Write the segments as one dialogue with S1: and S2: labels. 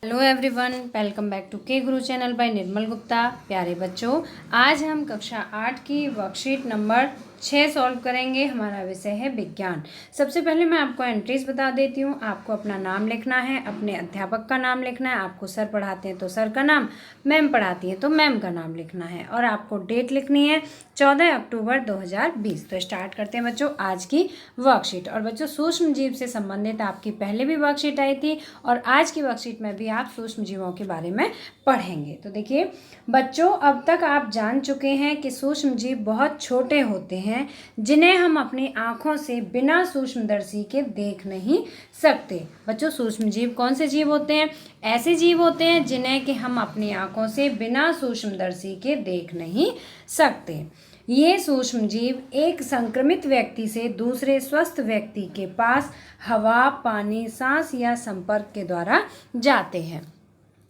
S1: Hello everyone, welcome back to K Guru channel bye निर्मल गुप्ता। प्यारे बच्चों, आज हम कक्षा 8 की वर्कशीट नंबर 6 सॉल्व करेंगे। हमारा विषय है विज्ञान। सबसे पहले मैं आपको एंट्रीज बता देती हूँ। आपको अपना नाम लिखना है, अपने अध्यापक का नाम लिखना है। आपको सर पढ़ाते हैं तो सर का नाम, मैम पढ़ाती हैं तो मैम का नाम लिखना है, और आपको डेट लिखनी है 14 अक्टूबर 2020। तो स्टार्ट करते हैं बच्चों आज की वर्कशीट। और बच्चों, सूक्ष्म जीव से संबंधित आपकी पहले भी वर्कशीट आई थी, और आज की वर्कशीट में भी आप सूक्ष्म जीवों के बारे में पढ़ेंगे। तो देखिए बच्चों, अब तक आप जान चुके हैं कि सूक्ष्म जीव बहुत छोटे होते हैं जिन्हें हम अपनी आंखों से बिना सूक्ष्मदर्शी के देख नहीं सकते। बच्चों, सूक्ष्म जीव कौन से जीव होते हैं? ऐसे जीव होते हैं जिन्हें कि हम अपनी आंखों से बिना सूक्ष्मदर्शी के देख नहीं सकते। ये सूक्ष्म जीव एक संक्रमित व्यक्ति से दूसरे स्वस्थ व्यक्ति के पास हवा, पानी, सांस या संपर्क के द्वारा जाते हैं।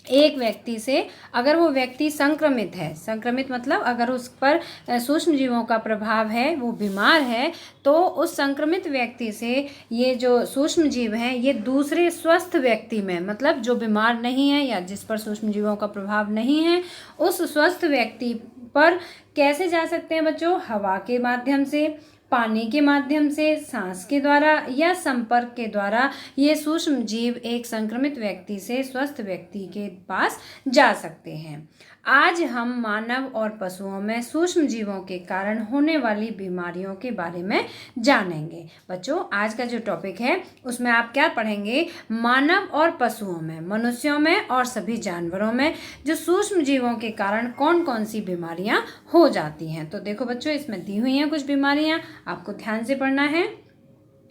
S1: एक व्यक्ति से अगर वो व्यक्ति संक्रमित है, संक्रमित मतलब अगर उस पर सूक्ष्म जीवों का प्रभाव है, वो बीमार है, तो उस संक्रमित व्यक्ति से ये जो सूक्ष्म जीव हैं ये दूसरे स्वस्थ व्यक्ति में, मतलब जो बीमार नहीं है या जिस पर सूक्ष्म जीवों का प्रभाव नहीं है, उस स्वस्थ व्यक्ति पर कैसे जा सकते हैं बच्चों? हवा के माध्यम से, पानी के माध्यम से, सांस के द्वारा या संपर्क के द्वारा ये सूक्ष्म जीव एक संक्रमित व्यक्ति से स्वस्थ व्यक्ति के पास जा सकते हैं। आज हम मानव और पशुओं में सूक्ष्म जीवों के कारण होने वाली बीमारियों के बारे में जानेंगे। बच्चों, आज का जो टॉपिक है उसमें आप क्या पढ़ेंगे? मानव और पशुओं में, मनुष्यों में और सभी जानवरों में जो सूक्ष्म जीवों के कारण कौन कौन सी बीमारियां हो जाती हैं। तो देखो बच्चों, इसमें दी हुई हैं कुछ बीमारियां, आपको ध्यान से पढ़ना है।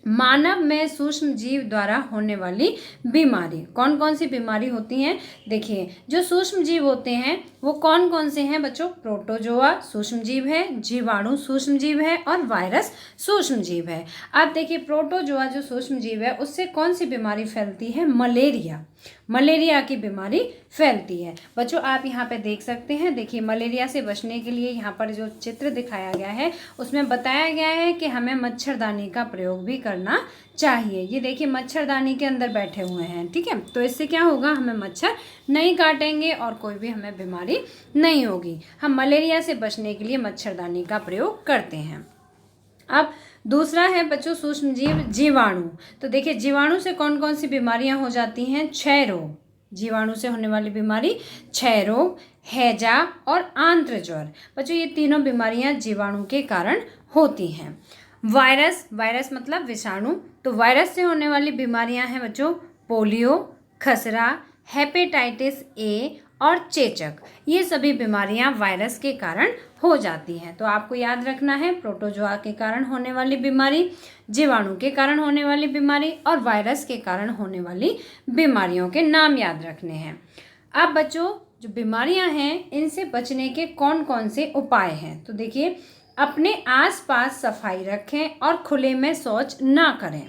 S1: मानव में सूक्ष्म जीव द्वारा होने वाली बीमारी, कौन कौन सी बीमारी होती हैं? देखिए, जो सूक्ष्म जीव होते हैं वो कौन कौन से हैं बच्चों? प्रोटोजोआ सूक्ष्म जीव है, जीवाणु सूक्ष्म जीव है, और वायरस सूक्ष्म जीव है। अब देखिए, प्रोटोजोआ जो सूक्ष्म जीव है उससे कौन सी बीमारी फैलती है? मलेरिया, मलेरिया की बीमारी फैलती है। बच्चों, आप यहाँ पे देख सकते हैं, देखिए मलेरिया से बचने के लिए यहाँ पर जो चित्र दिखाया गया है उसमें बताया गया है कि हमें मच्छरदानी का प्रयोग भी करना चाहिए। ये देखिए मच्छरदानी के अंदर बैठे हुए हैं, ठीक है? तो इससे क्या होगा? हमें मच्छर नहीं काटेंगे और कोई भी हमें बीमारी नहीं होगी। हम मलेरिया से बचने के लिए मच्छरदानी का प्रयोग करते हैं। अब दूसरा है बच्चों सूक्ष्म जीव जीवाणु। तो देखिए, जीवाणु से कौन कौन सी बीमारियां हो जाती हैं? क्षय रोग, जीवाणु से होने वाली बीमारी क्षय रोग, हैजा और आंत्र ज्वर। बच्चों, ये तीनों बीमारियां जीवाणु के कारण होती हैं। वायरस, वायरस मतलब विषाणु, तो वायरस से होने वाली बीमारियां हैं बच्चों पोलियो, खसरा, हेपेटाइटिस ए और चेचक। ये सभी बीमारियां वायरस के कारण हो जाती हैं। तो आपको याद रखना है, प्रोटोजोआ के कारण होने वाली बीमारी, जीवाणु के कारण होने वाली बीमारी और वायरस के कारण होने वाली बीमारियों के नाम याद रखने हैं। अब बच्चों, जो बीमारियां हैं इनसे बचने के कौन कौन से उपाय हैं? तो देखिए, अपने आसपास सफाई रखें और खुले में शौच ना करें।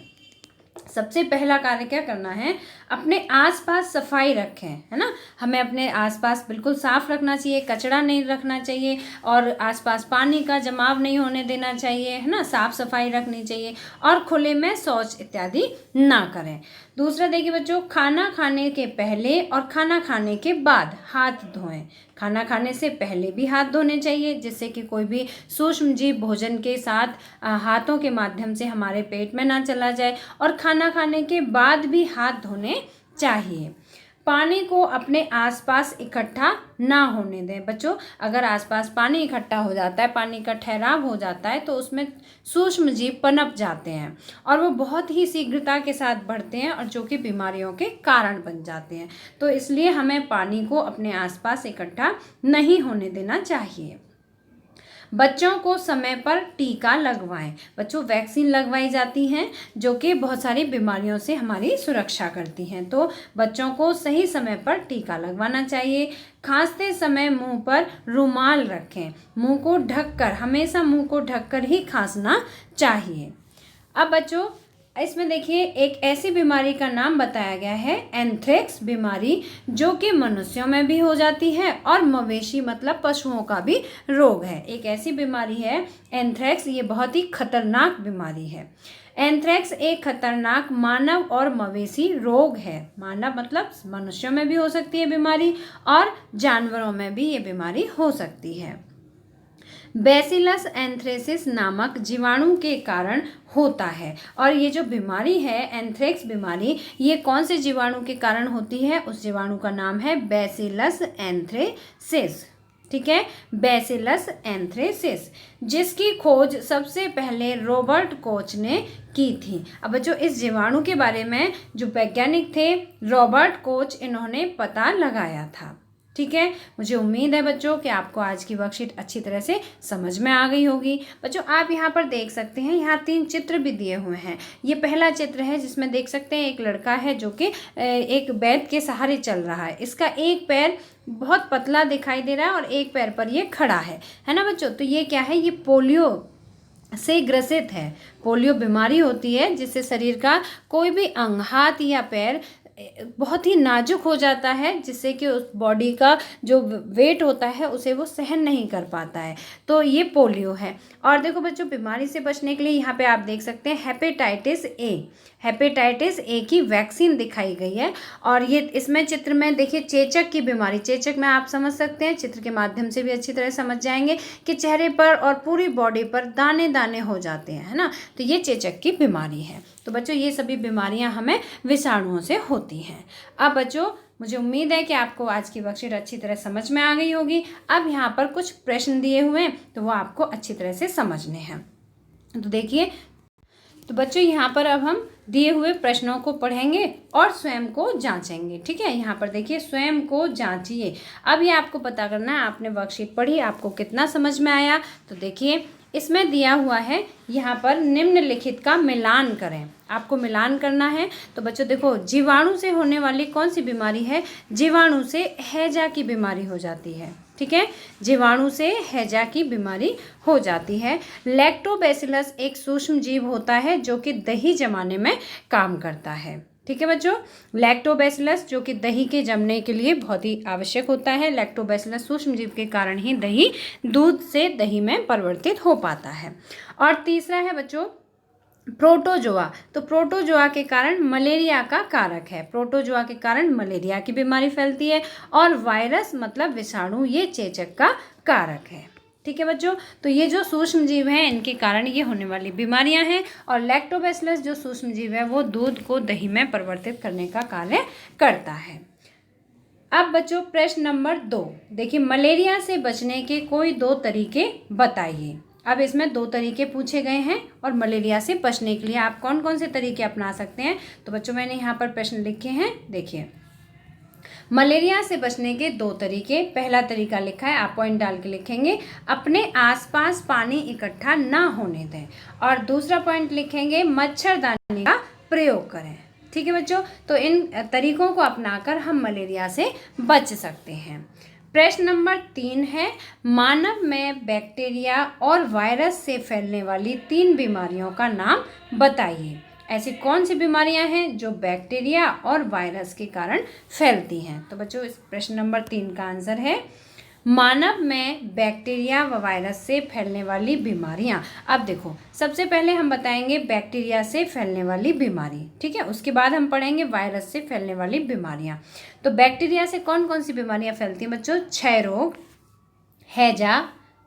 S1: सबसे पहला कार्य क्या करना है? अपने आसपास सफाई रखें, है ना? हमें अपने आसपास बिल्कुल साफ रखना चाहिए, कचरा नहीं रखना चाहिए, और आसपास पानी का जमाव नहीं होने देना चाहिए, है ना? साफ सफाई रखनी चाहिए, और खुले में शौच इत्यादि ना करें। दूसरा देखिए बच्चों, खाना खाने के पहले और खाना खाने के बाद हाथ धोएं। खाना खाने से पहले भी हाथ धोने चाहिए, जिससे कि कोई भी सूक्ष्म जीव भोजन के साथ हाथों के माध्यम से हमारे पेट में ना चला जाए, और खाना खाने के बाद भी हाथ धोने चाहिए। पानी को अपने आसपास इकट्ठा ना होने दें। बच्चों, अगर आसपास पानी इकट्ठा हो जाता है, पानी का ठहराव हो जाता है, तो उसमें सूक्ष्म जीव पनप जाते हैं और वो बहुत ही शीघ्रता के साथ बढ़ते हैं, और जो कि बीमारियों के कारण बन जाते हैं। तो इसलिए हमें पानी को अपने आसपास इकट्ठा नहीं होने देना चाहिए। बच्चों को समय पर टीका लगवाएं। बच्चों, वैक्सीन लगवाई जाती हैं जो कि बहुत सारी बीमारियों से हमारी सुरक्षा करती हैं। तो बच्चों को सही समय पर टीका लगवाना चाहिए। खांसते समय मुंह पर रुमाल रखें। मुंह को ढककर, हमेशा मुंह को ढककर ही खांसना चाहिए। अब बच्चों, इसमें देखिए एक ऐसी बीमारी का नाम बताया गया है, एंथ्रेक्स बीमारी, जो कि मनुष्यों में भी हो जाती है और मवेशी मतलब पशुओं का भी रोग है। एक ऐसी बीमारी है एंथ्रेक्स, ये बहुत ही खतरनाक बीमारी है। एंथ्रेक्स एक खतरनाक मानव और मवेशी रोग है। मानव मतलब मनुष्यों में भी हो सकती है बीमारी और जानवरों में भी ये बीमारी हो सकती है। बैसिलस एंथ्रेसिस नामक जीवाणु के कारण होता है। और ये जो बीमारी है एंथ्रेक्स बीमारी, ये कौन से जीवाणु के कारण होती है? उस जीवाणु का नाम है बैसिलस एंथ्रेसिस। ठीक है, बैसिलस एंथ्रेसिस, जिसकी खोज सबसे पहले रॉबर्ट कोच ने की थी। अब बच्चों इस जीवाणु के बारे में जो वैज्ञानिक थे रॉबर्ट कोच, इन्होंने पता लगाया था। ठीक है, मुझे उम्मीद है बच्चों कि आपको आज की वर्कशीट अच्छी तरह से समझ में आ गई होगी। बच्चों आप यहाँ पर देख सकते हैं, यहाँ 3 चित्र भी दिए हुए हैं। ये पहला चित्र है जिसमें देख सकते हैं एक लड़का है जो कि एक बैत के सहारे चल रहा है। इसका एक पैर बहुत पतला दिखाई दे रहा है और एक पैर पर ये खड़ा है ना बच्चों। तो ये क्या है? ये पोलियो से ग्रसित है। पोलियो बीमारी होती है जिससे शरीर का कोई भी अंग, हाथ या पैर बहुत ही नाजुक हो जाता है, जिससे कि उस बॉडी का जो वेट होता है उसे वो सहन नहीं कर पाता है। तो ये पोलियो है। और देखो बच्चों बीमारी से बचने के लिए यहाँ पे आप देख सकते हैं हेपेटाइटिस ए, हेपेटाइटिस ए की वैक्सीन दिखाई गई है। और ये इसमें चित्र में देखिए चेचक की बीमारी, चेचक में आप समझ सकते हैं, चित्र के माध्यम से भी अच्छी तरह समझ जाएंगे कि चेहरे पर और पूरी बॉडी पर दाने दाने हो जाते हैं, है ना। तो ये चेचक की बीमारी है। तो बच्चों ये सभी बीमारियां हमें विषाणुओं से होती हैं। अब बच्चों मुझे उम्मीद है कि आपको आज की वर्कशीट अच्छी तरह समझ में आ गई होगी। अब यहाँ पर कुछ प्रश्न दिए हुए हैं तो वो आपको अच्छी तरह से समझने हैं। तो देखिए, तो बच्चों यहाँ पर अब हम दिए हुए प्रश्नों को पढ़ेंगे और स्वयं को जांचेंगे। ठीक है, यहाँ पर देखिए स्वयं को जांचिए। अब ये आपको पता करना है आपने वर्कशीट पढ़ी, आपको कितना समझ में आया। तो देखिए इसमें दिया हुआ है यहाँ पर निम्नलिखित का मिलान करें, आपको मिलान करना है। तो बच्चों देखो जीवाणु से होने वाली कौन सी बीमारी है? जीवाणु से हैजा की बीमारी हो जाती है। ठीक है, जीवाणु से हैजा की बीमारी हो जाती है। लैक्टोबैसिलस एक सूक्ष्म जीव होता है जो कि दही जमाने में काम करता है। ठीक है बच्चों, लैक्टोबैसिलस जो कि दही के जमने के लिए बहुत ही आवश्यक होता है। लैक्टोबैसिलस सूक्ष्म जीव के कारण ही दही दूध से दही में परिवर्तित हो पाता है। और तीसरा है बच्चों प्रोटोजोआ। तो प्रोटोजोआ के कारण मलेरिया का कारक है। प्रोटोजोआ के कारण मलेरिया की बीमारी फैलती है। और वायरस मतलब विषाणु, ये चेचक का कारक है। ठीक है बच्चों, तो ये जो सूक्ष्म जीव हैं इनके कारण ये होने वाली बीमारियां हैं। और लैक्टोबैसिलस जो सूक्ष्म जीव है वो दूध को दही में परिवर्तित करने का कार्य करता है। अब बच्चों प्रश्न नंबर 2 देखिए, मलेरिया से बचने के कोई 2 तरीके बताइए। अब इसमें 2 तरीके पूछे गए हैं और मलेरिया से बचने के लिए आप कौन कौन से तरीके अपना सकते हैं। तो बच्चों मैंने यहाँ पर प्रश्न लिखे हैं, देखिए मलेरिया से बचने के 2 तरीके। पहला तरीका लिखा है, आप पॉइंट डाल के लिखेंगे, अपने आसपास पानी इकट्ठा ना होने दें। और दूसरा पॉइंट लिखेंगे, मच्छरदानी का प्रयोग करें। ठीक है बच्चों, तो इन तरीकों को अपनाकर हम मलेरिया से बच सकते हैं। प्रश्न नंबर 3 है, मानव में बैक्टीरिया और वायरस से फैलने वाली 3 बीमारियों का नाम बताइए। ऐसी कौन सी बीमारियां हैं जो बैक्टीरिया और वायरस के कारण फैलती हैं। तो बच्चों इस प्रश्न नंबर 3 का आंसर है मानव में बैक्टीरिया व वायरस से फैलने वाली बीमारियां। अब देखो सबसे पहले हम बताएंगे बैक्टीरिया से फैलने वाली बीमारी। ठीक है, उसके बाद हम पढ़ेंगे वायरस से फैलने वाली बीमारियां। तो बैक्टीरिया से कौन कौन सी बीमारियां फैलती हैं बच्चों? क्षय रोग, हैजा,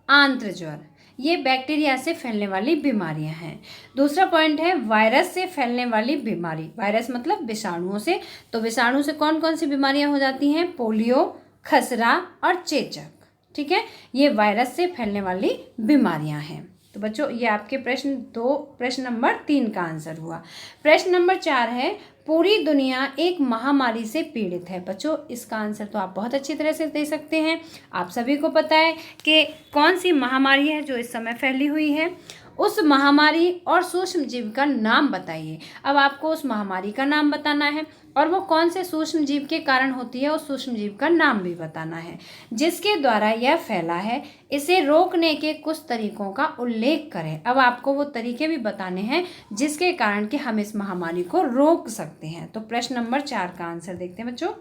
S1: आंत्र ज्वर, ये बैक्टीरिया से फैलने वाली बीमारियां हैं। दूसरा पॉइंट है वायरस से फैलने वाली बीमारी। वायरस मतलब विषाणुओं से। तो विषाणु से कौन कौन सी बीमारियां हो जाती हैं? पोलियो, खसरा और चेचक। ठीक है, ये वायरस से फैलने वाली बीमारियां हैं। तो बच्चों ये आपके प्रश्न नंबर 3 का आंसर हुआ। प्रश्न नंबर 4 है, पूरी दुनिया एक महामारी से पीड़ित है। बच्चों इसका आंसर तो आप बहुत अच्छी तरह से दे सकते हैं। आप सभी को पता है कि कौन सी महामारी है जो इस समय फैली हुई है। उस महामारी और सूक्ष्म जीव का नाम बताइए। अब आपको उस महामारी का नाम बताना है और वो कौन से सूक्ष्म जीव के कारण होती है उस सूक्ष्म जीव का नाम भी बताना है जिसके द्वारा यह फैला है। इसे रोकने के कुछ तरीकों का उल्लेख करें। अब आपको वो तरीके भी बताने हैं जिसके कारण कि हम इस महामारी को रोक सकते हैं। तो प्रश्न नंबर 4 का आंसर देखते हैं बच्चों।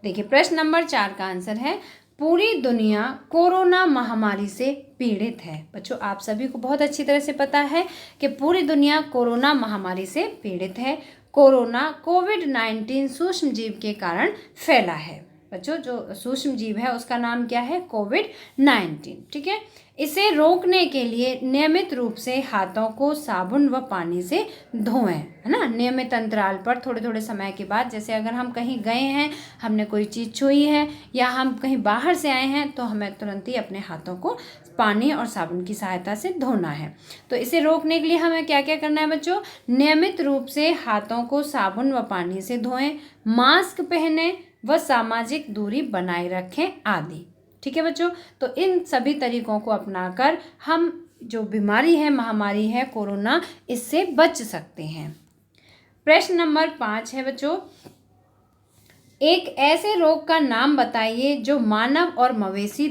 S1: देखिए प्रश्न नंबर 4 का आंसर है, पूरी दुनिया कोरोना महामारी से पीड़ित है। बच्चों, आप सभी को बहुत अच्छी तरह से पता है कि पूरी दुनिया कोरोना महामारी से पीड़ित है। कोरोना कोविड-19 सूक्ष्म जीव के कारण फैला है। बच्चों, जो सूक्ष्म जीव है उसका नाम क्या है? कोविड-19। ठीक है। इसे रोकने के लिए नियमित रूप से हाथों को साबुन व पानी से धोएं, है ना। नियमित अंतराल पर थोड़े थोड़े समय के बाद, जैसे अगर हम कहीं गए हैं, हमने कोई चीज़ छुई है या हम कहीं बाहर से आए हैं, तो हमें तुरंत ही अपने हाथों को पानी और साबुन की सहायता से धोना है। तो इसे रोकने के लिए हमें क्या क्या करना है बच्चों? नियमित रूप से हाथों को साबुन व पानी से धोएं, मास्क पहने व सामाजिक दूरी बनाए रखें आदि। ठीक है बच्चों, तो इन सभी तरीकों को अपनाकर हम जो बीमारी है, महामारी है कोरोना, इससे बच सकते हैं। प्रश्न नंबर 5 है बच्चों, एक ऐसे रोग का नाम बताइए जो मानव और मवेशी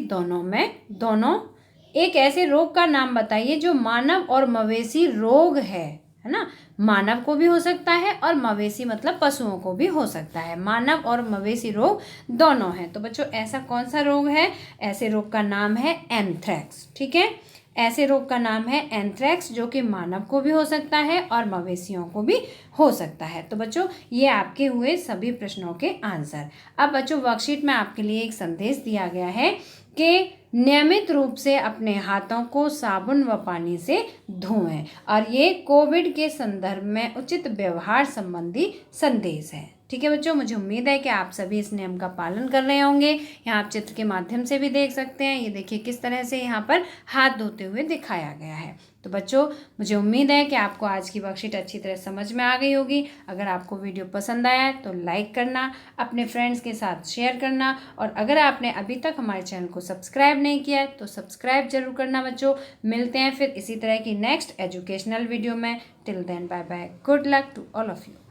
S1: एक ऐसे रोग का नाम बताइए जो मानव और मवेशी रोग है ना। मानव को भी हो सकता है और मवेशी मतलब पशुओं को भी हो सकता है। मानव और मवेशी रोग दोनों हैं। तो बच्चों, ऐसा कौन सा रोग है? ऐसे रोग का नाम है एंथ्रेक्स। ठीक है, ऐसे रोग का नाम है एंथ्रेक्स, जो कि मानव को भी हो सकता है और मवेशियों को भी हो सकता है। तो बच्चों, ये आपके हुए सभी प्रश्नों के आंसर। अब बच्चों, वर्कशीट में आपके लिए एक संदेश दिया गया है कि नियमित रूप से अपने हाथों को साबुन व पानी से धोएं, और ये कोविड के संदर्भ में उचित व्यवहार संबंधी संदेश है। ठीक है बच्चों, मुझे उम्मीद है कि आप सभी इस नियम का पालन कर रहे होंगे। यहाँ आप चित्र के माध्यम से भी देख सकते हैं। ये देखिए किस तरह से यहाँ पर हाथ धोते हुए दिखाया गया है। तो बच्चों, मुझे उम्मीद है कि आपको आज की वर्कशीट अच्छी तरह समझ में आ गई होगी। अगर आपको वीडियो पसंद आया तो लाइक करना, अपने फ्रेंड्स के साथ शेयर करना, और अगर आपने अभी तक हमारे चैनल को सब्सक्राइब नहीं किया है तो सब्सक्राइब जरूर करना बच्चों। मिलते हैं फिर इसी तरह की नेक्स्ट एजुकेशनल वीडियो में। Till then, bye bye, good luck to all of you.